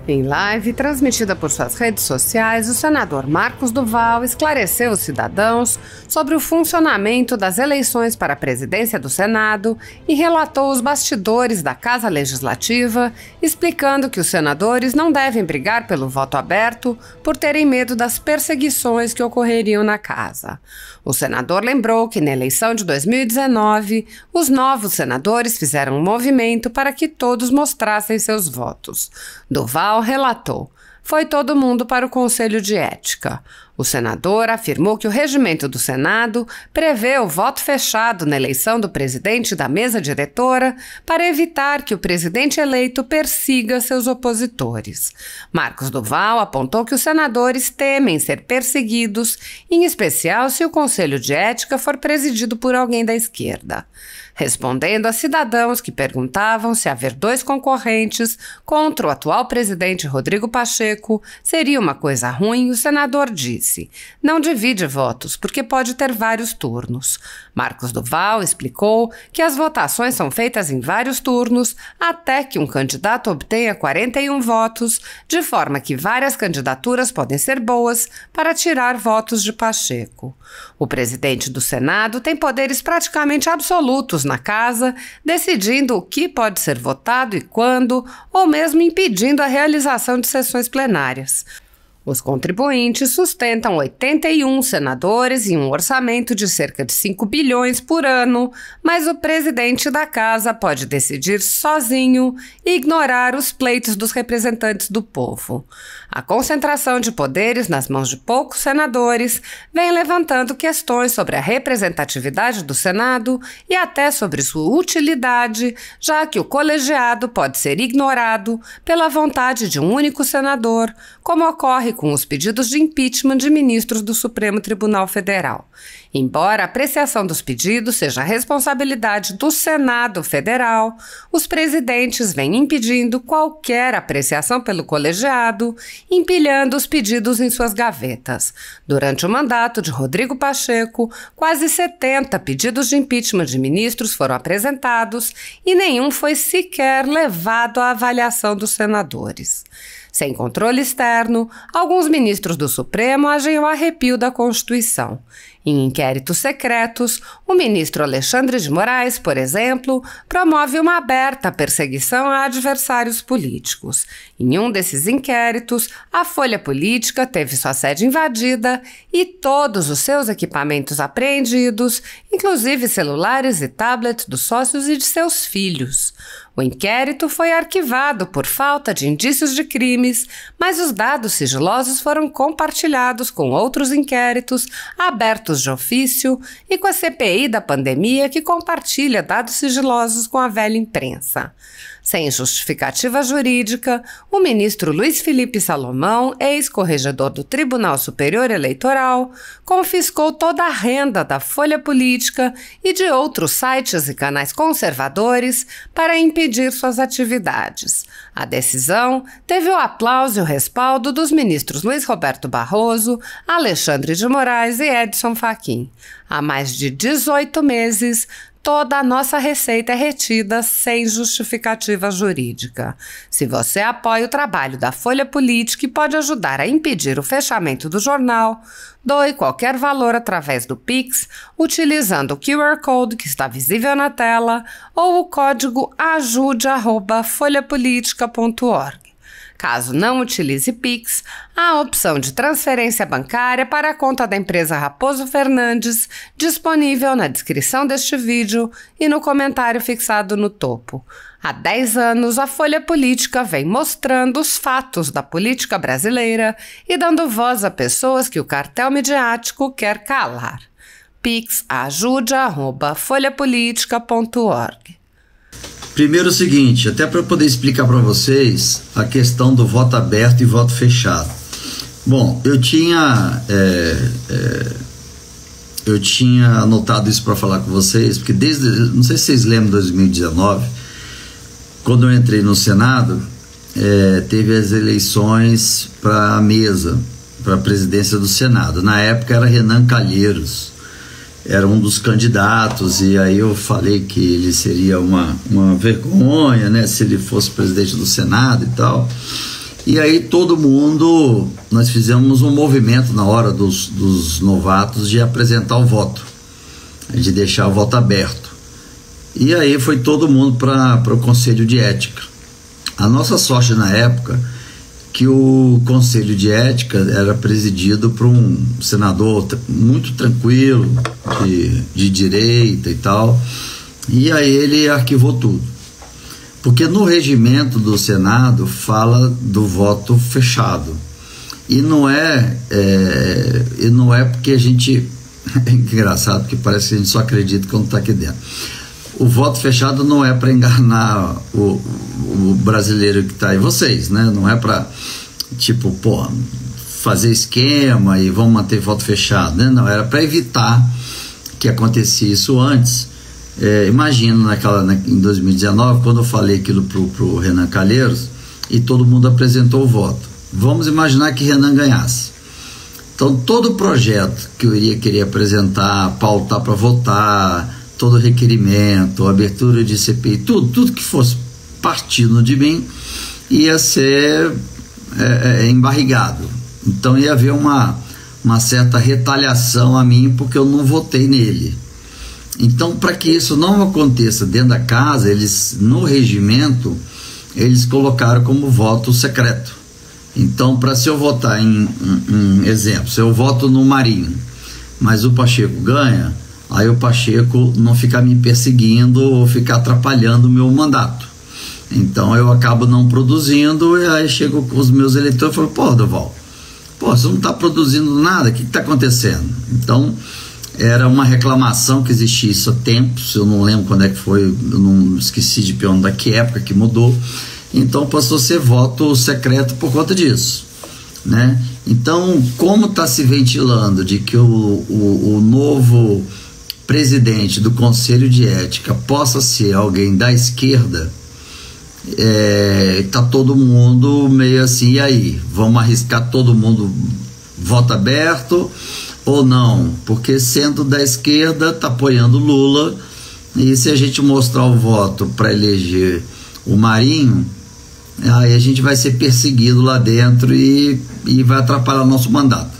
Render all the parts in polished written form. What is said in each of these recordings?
Em live transmitida por suas redes sociais, o senador Marcos Duval esclareceu os cidadãos sobre o funcionamento das eleições para a presidência do Senado e relatou os bastidores da Casa Legislativa, explicando que os senadores não devem brigar pelo voto aberto por terem medo das perseguições que ocorreriam na casa. O senador lembrou que na eleição de 2019, os novos senadores fizeram um movimento para que todos mostrassem seus votos. Duval relatou: foi todo mundo para o Conselho de Ética. O senador afirmou que o regimento do Senado prevê o voto fechado na eleição do presidente da mesa diretora para evitar que o presidente eleito persiga seus opositores. Marcos Duval apontou que os senadores temem ser perseguidos, em especial se o Conselho de Ética for presidido por alguém da esquerda. Respondendo a cidadãos que perguntavam se haver dois concorrentes contra o atual presidente Rodrigo Pacheco seria uma coisa ruim, o senador disse: não divide votos, porque pode ter vários turnos. Marcos Duval explicou que as votações são feitas em vários turnos até que um candidato obtenha 41 votos, de forma que várias candidaturas podem ser boas para tirar votos de Pacheco. O presidente do Senado tem poderes praticamente absolutos na casa, decidindo o que pode ser votado e quando, ou mesmo impedindo a realização de sessões plenárias. Os contribuintes sustentam 81 senadores e um orçamento de cerca de 5 bilhões por ano, mas o presidente da casa pode decidir sozinho e ignorar os pleitos dos representantes do povo. A concentração de poderes nas mãos de poucos senadores vem levantando questões sobre a representatividade do Senado e até sobre sua utilidade, já que o colegiado pode ser ignorado pela vontade de um único senador, como ocorre com os pedidos de impeachment de ministros do Supremo Tribunal Federal. Embora a apreciação dos pedidos seja a responsabilidade do Senado Federal, os presidentes vêm impedindo qualquer apreciação pelo colegiado, empilhando os pedidos em suas gavetas. Durante o mandato de Rodrigo Pacheco, quase 70 pedidos de impeachment de ministros foram apresentados e nenhum foi sequer levado à avaliação dos senadores. Sem controle externo, alguns ministros do Supremo agem ao arrepio da Constituição. Em inquéritos secretos, o ministro Alexandre de Moraes, por exemplo, promove uma aberta perseguição a adversários políticos. Em um desses inquéritos, a Folha Política teve sua sede invadida e todos os seus equipamentos apreendidos, inclusive celulares e tablets dos sócios e de seus filhos. O inquérito foi arquivado por falta de indícios de crimes, mas os dados sigilosos foram compartilhados com outros inquéritos abertos de ofício e com a CPI da pandemia, que compartilha dados sigilosos com a velha imprensa. Sem justificativa jurídica, o ministro Luiz Felipe Salomão, ex-corregedor do Tribunal Superior Eleitoral, confiscou toda a renda da Folha Política e de outros sites e canais conservadores para impedir suas atividades. A decisão teve o aplauso e o respaldo dos ministros Luiz Roberto Barroso, Alexandre de Moraes e Edson Fachin. Há mais de 18 meses, toda a nossa receita é retida sem justificativa jurídica. Se você apoia o trabalho da Folha Política e pode ajudar a impedir o fechamento do jornal, doe qualquer valor através do Pix, utilizando o QR Code que está visível na tela ou o código ajude@folhapolitica.org. Caso não utilize Pix, há a opção de transferência bancária para a conta da empresa Raposo Fernandes, disponível na descrição deste vídeo e no comentário fixado no topo. Há 10 anos, a Folha Política vem mostrando os fatos da política brasileira e dando voz a pessoas que o cartel midiático quer calar. Pix ajude@folhapolitica.org. Primeiro o seguinte, até para eu poder explicar para vocês a questão do voto aberto e voto fechado. Bom, eu tinha anotado isso para falar com vocês, porque não sei se vocês lembram de 2019, quando eu entrei no Senado, teve as eleições para a mesa, para a presidência do Senado. Na época era Renan Calheiros, era um dos candidatos, e aí eu falei que ele seria uma vergonha, né, se ele fosse presidente do Senado e tal. E aí todo mundo, nós fizemos um movimento na hora dos novatos de apresentar o voto, de deixar o voto aberto. E aí foi todo mundo para o Conselho de Ética. A nossa sorte na época, que o Conselho de Ética era presidido por um senador muito tranquilo, de direita e tal, e aí ele arquivou tudo. Porque no regimento do Senado fala do voto fechado. E não é porque a gente... É engraçado, porque parece que a gente só acredita quando está aqui dentro. O voto fechado não é para enganar o brasileiro que está aí, vocês, né? Não é para, tipo, pô, fazer esquema e vamos manter voto fechado, né? Não, era para evitar que acontecesse isso antes. Imagino em 2019, quando eu falei aquilo pro Renan Calheiros e todo mundo apresentou o voto. Vamos imaginar que Renan ganhasse. Então todo o projeto que eu iria querer apresentar, pautar para votar, todo requerimento, abertura de CPI, tudo que fosse partindo de mim ia ser embarrigado. Então ia haver uma certa retaliação a mim porque eu não votei nele. Então, para que isso não aconteça dentro da casa, eles, no regimento, eles colocaram como voto secreto. Então, para se eu votar exemplo, se eu voto no Marinho, mas o Pacheco ganha, aí o Pacheco não ficar me perseguindo ou ficar atrapalhando o meu mandato. Então, eu acabo não produzindo, e aí chego com os meus eleitores e falo, pô, Duval, você não está produzindo nada, o que está acontecendo? Então, era uma reclamação que existia isso há tempos, eu não lembro quando é que foi, eu não esqueci de perguntar que época que mudou, então passou a ser voto secreto por conta disso, né? Então, como está se ventilando de que o novo presidente do Conselho de Ética possa ser alguém da esquerda, tá todo mundo meio assim, e aí, vamos arriscar todo mundo voto aberto ou não? Porque sendo da esquerda está apoiando Lula, e se a gente mostrar o voto para eleger o Marinho, aí a gente vai ser perseguido lá dentro e vai atrapalhar o nosso mandato.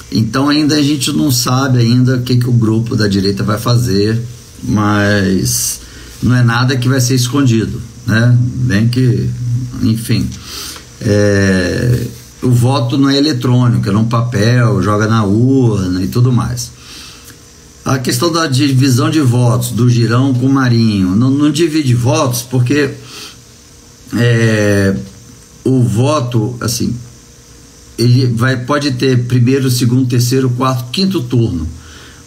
Então ainda a gente não sabe ainda o que o grupo da direita vai fazer, mas não é nada que vai ser escondido, né? Bem que, enfim, o voto não é eletrônico, é num papel, joga na urna e tudo mais. A questão da divisão de votos do Girão com o Marinho, não divide votos porque o voto, assim, ele pode ter primeiro, segundo, terceiro, quarto, quinto turno.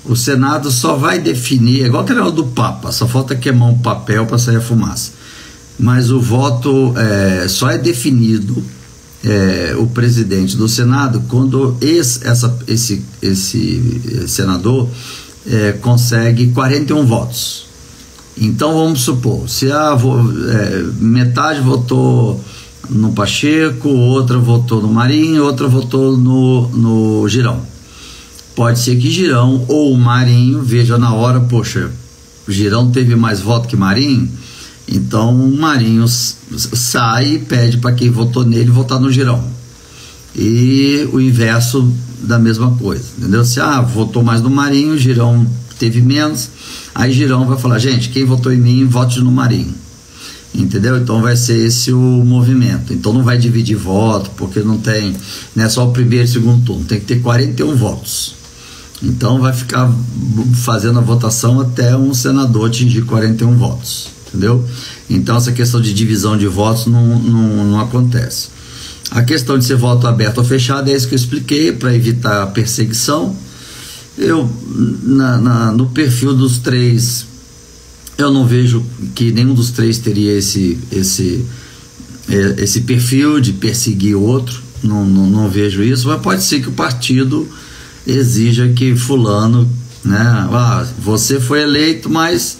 O Senado só vai definir, igual que era o do Papa, só falta queimar um papel para sair a fumaça. Mas o voto só é definido, o presidente do Senado, quando esse senador consegue 41 votos. Então vamos supor, se metade votou no Pacheco, outra votou no Marinho, outra votou no Girão. Pode ser que Girão ou o Marinho veja na hora, poxa, o Girão teve mais voto que Marinho, então o Marinho sai e pede para quem votou nele votar no Girão. E o inverso da mesma coisa, entendeu? Se votou mais no Marinho, Girão teve menos, aí Girão vai falar, gente, quem votou em mim, vote no Marinho. Entendeu? Então vai ser esse o movimento. Então não vai dividir voto, porque não é só o primeiro e segundo turno, tem que ter 41 votos. Então vai ficar fazendo a votação até um senador atingir 41 votos, entendeu? Então essa questão de divisão de votos não acontece. A questão de ser voto aberto ou fechado é isso que eu expliquei, para evitar a perseguição. Eu, no perfil dos três, eu não vejo que nenhum dos três teria esse perfil de perseguir o outro, não vejo isso, mas pode ser que o partido exija que fulano, né, você foi eleito, mas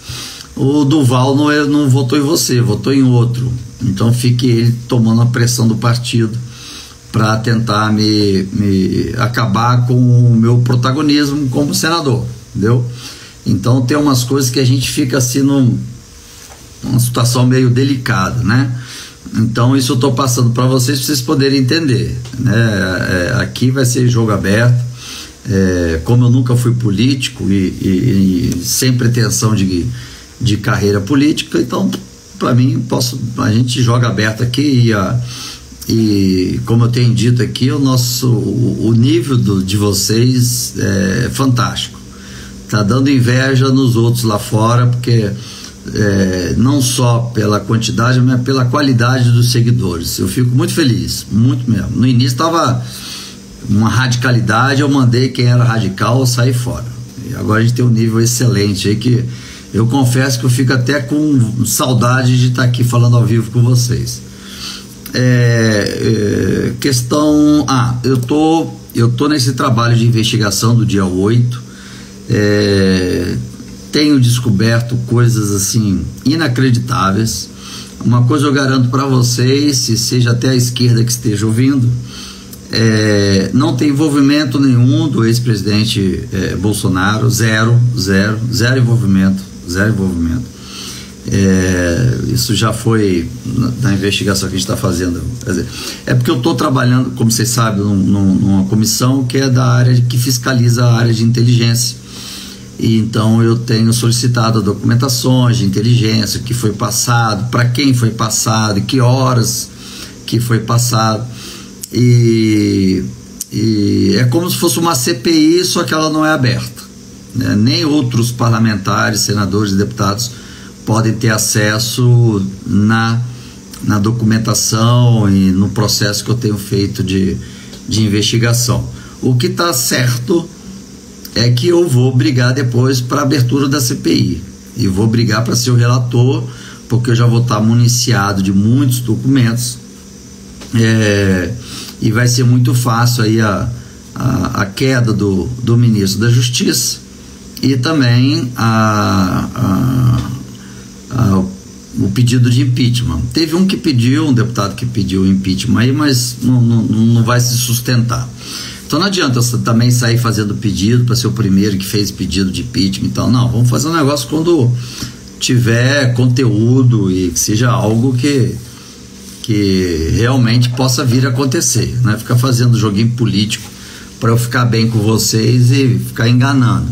o Duval não votou em você, votou em outro, então fique ele tomando a pressão do partido para tentar me acabar com o meu protagonismo como senador, entendeu? Então tem umas coisas que a gente fica assim numa situação meio delicada, né? Então isso eu estou passando para vocês poderem entender, né? Aqui vai ser jogo aberto. Como eu nunca fui político e sem pretensão de carreira política, então para mim a gente joga aberto aqui e como eu tenho dito aqui, o nível de vocês é fantástico. Tá dando inveja nos outros lá fora, porque não só pela quantidade, mas pela qualidade dos seguidores. Eu fico muito feliz, muito mesmo. No início estava uma radicalidade, eu mandei quem era radical sair fora. E agora a gente tem um nível excelente aí que eu confesso que eu fico até com saudade de estar aqui falando ao vivo com vocês. Eu tô nesse trabalho de investigação do dia 8. Tenho descoberto coisas assim inacreditáveis. Uma coisa eu garanto para vocês, se seja até a esquerda que esteja ouvindo, não tem envolvimento nenhum do ex-presidente Bolsonaro, zero envolvimento. Isso já foi na investigação que a gente está fazendo. Porque eu estou trabalhando, como vocês sabem, numa comissão que é da área que fiscaliza a área de inteligência. E então eu tenho solicitado documentações de inteligência, que foi passado, para quem foi passado, que horas que foi passado. E é como se fosse uma CPI, só que ela não é aberta, né? Nem outros parlamentares, senadores e deputados podem ter acesso na documentação e no processo que eu tenho feito de investigação. O que está certo é que eu vou brigar depois para a abertura da CPI, e vou brigar para ser o relator, porque eu já vou estar municiado de muitos documentos, e vai ser muito fácil aí a queda do ministro da Justiça e também o pedido de impeachment. Teve um deputado que pediu impeachment aí, mas não vai se sustentar. Então não adianta eu também sair fazendo pedido para ser o primeiro que fez pedido de impeachment e tal. Não, vamos fazer um negócio quando tiver conteúdo e que seja algo que realmente possa vir a acontecer, não é ficar fazendo joguinho político para eu ficar bem com vocês e ficar enganando.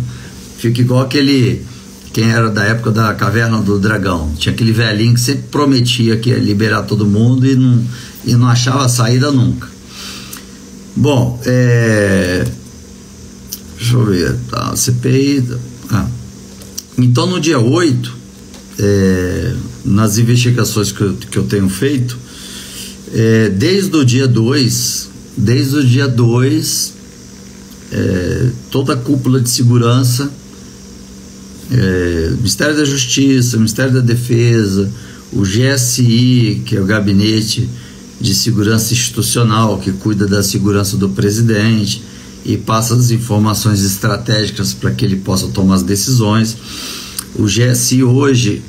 Fica igual quem era da época da Caverna do Dragão, tinha aquele velhinho que sempre prometia que ia liberar todo mundo e não achava saída nunca. Bom, deixa eu ver, tá, CPI. Então no dia 8, nas investigações que eu tenho feito, desde o dia 2, toda a cúpula de segurança, Ministério da Justiça, Ministério da Defesa, o GSI, que é o Gabinete de Segurança Institucional, que cuida da segurança do presidente e passa as informações estratégicas para que ele possa tomar as decisões. O GSI hoje,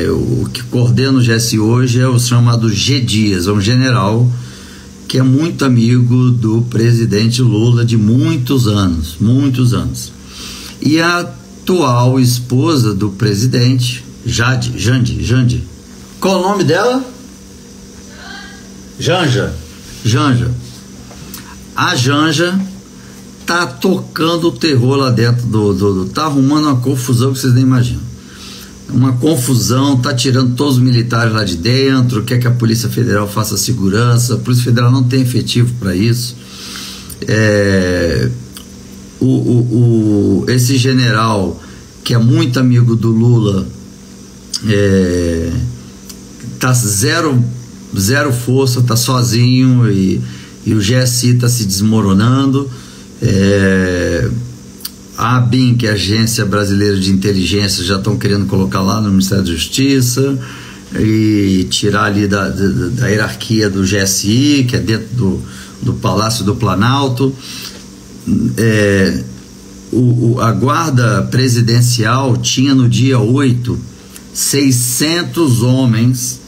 o que coordena o GSI hoje é o chamado G. Dias, é um general que é muito amigo do presidente Lula de muitos anos. E a atual esposa do presidente, Jandi. Qual o nome dela? Janja. A Janja tá tocando o terror lá dentro tá arrumando uma confusão que vocês nem imaginam. Uma confusão, tá tirando todos os militares lá de dentro, quer que a Polícia Federal faça segurança. A Polícia Federal não tem efetivo para isso. Esse general, que é muito amigo do Lula, tá zero força, tá sozinho, e o GSI tá se desmoronando. A ABIN, que é a Agência Brasileira de Inteligência, já estão querendo colocar lá no Ministério da Justiça e tirar ali da hierarquia do GSI, que é dentro do Palácio do Planalto. A Guarda Presidencial tinha no dia 8 600 homens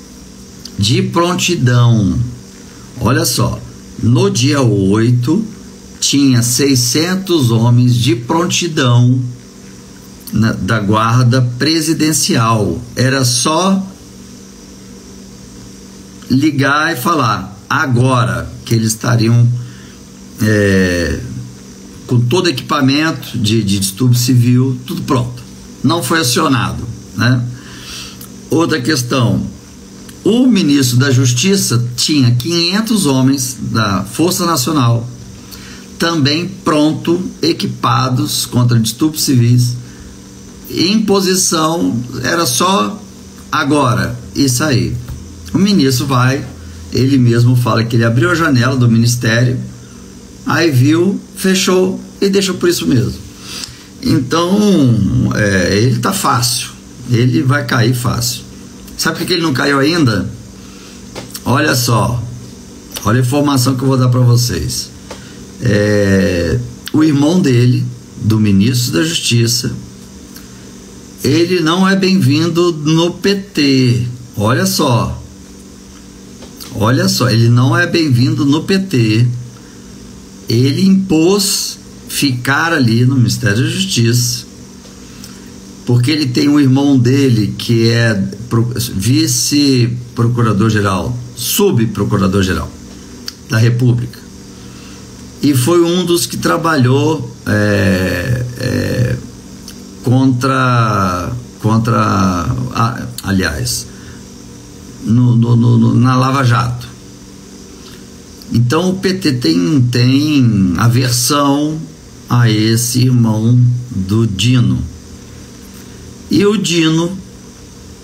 de prontidão. Olha só, no dia 8 tinha 600 homens de prontidão da Guarda Presidencial. Era só ligar e falar agora que eles estariam com todo equipamento de distúrbio civil, tudo pronto. Não foi acionado, né? Outra questão, o ministro da Justiça tinha 500 homens da Força Nacional também pronto, equipados contra distúrbios civis, em posição, era só agora, isso aí. O ministro vai, ele mesmo fala que ele abriu a janela do ministério, aí viu, fechou e deixou por isso mesmo. Então, ele tá fácil, ele vai cair fácil. Sabe por que ele não caiu ainda? Olha só, olha a informação que eu vou dar para vocês. O irmão dele, do ministro da Justiça, ele não é bem-vindo no PT. Olha só, ele não é bem-vindo no PT. Ele impôs ficar ali no Ministério da Justiça, porque ele tem um irmão dele que é vice-procurador-geral, subprocurador-geral da República, e foi um dos que trabalhou aliás, na Lava Jato. Então o PT tem aversão a esse irmão do Dino. E o Dino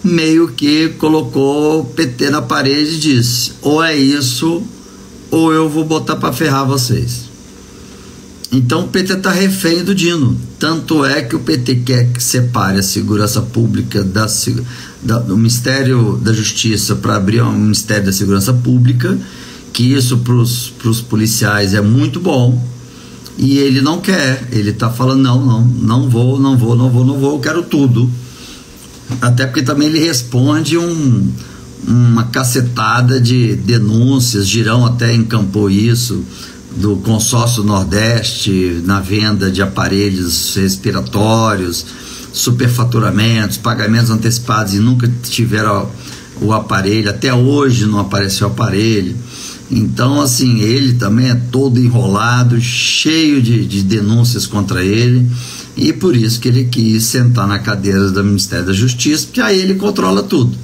meio que colocou o PT na parede e disse: ou é isso, ou eu vou botar para ferrar vocês. Então o PT está refém do Dino. Tanto é que o PT quer que separe a segurança pública do Ministério da Justiça para abrir um Ministério da Segurança Pública, que isso para os policiais é muito bom, e ele não quer. Ele está falando: não vou, eu quero tudo. Até porque também ele responde uma cacetada de denúncias. Girão até encampou isso, do consórcio Nordeste na venda de aparelhos respiratórios, superfaturamentos, pagamentos antecipados e nunca tiveram o aparelho, até hoje não apareceu o aparelho. Então, assim, ele também é todo enrolado, cheio de denúncias contra ele, e por isso que ele quis sentar na cadeira do Ministério da Justiça, porque aí ele controla tudo.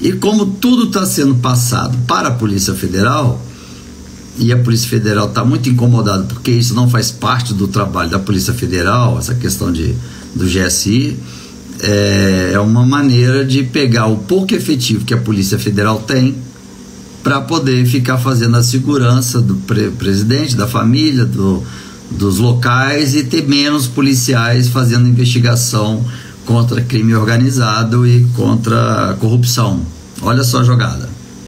E como tudo está sendo passado para a Polícia Federal, e a Polícia Federal está muito incomodada porque isso não faz parte do trabalho da Polícia Federal, essa questão do GSI, é uma maneira de pegar o pouco efetivo que a Polícia Federal tem para poder ficar fazendo a segurança do presidente, da família, dos locais, e ter menos policiais fazendo investigação contra crime organizado e contra a corrupção. Olha só a jogada.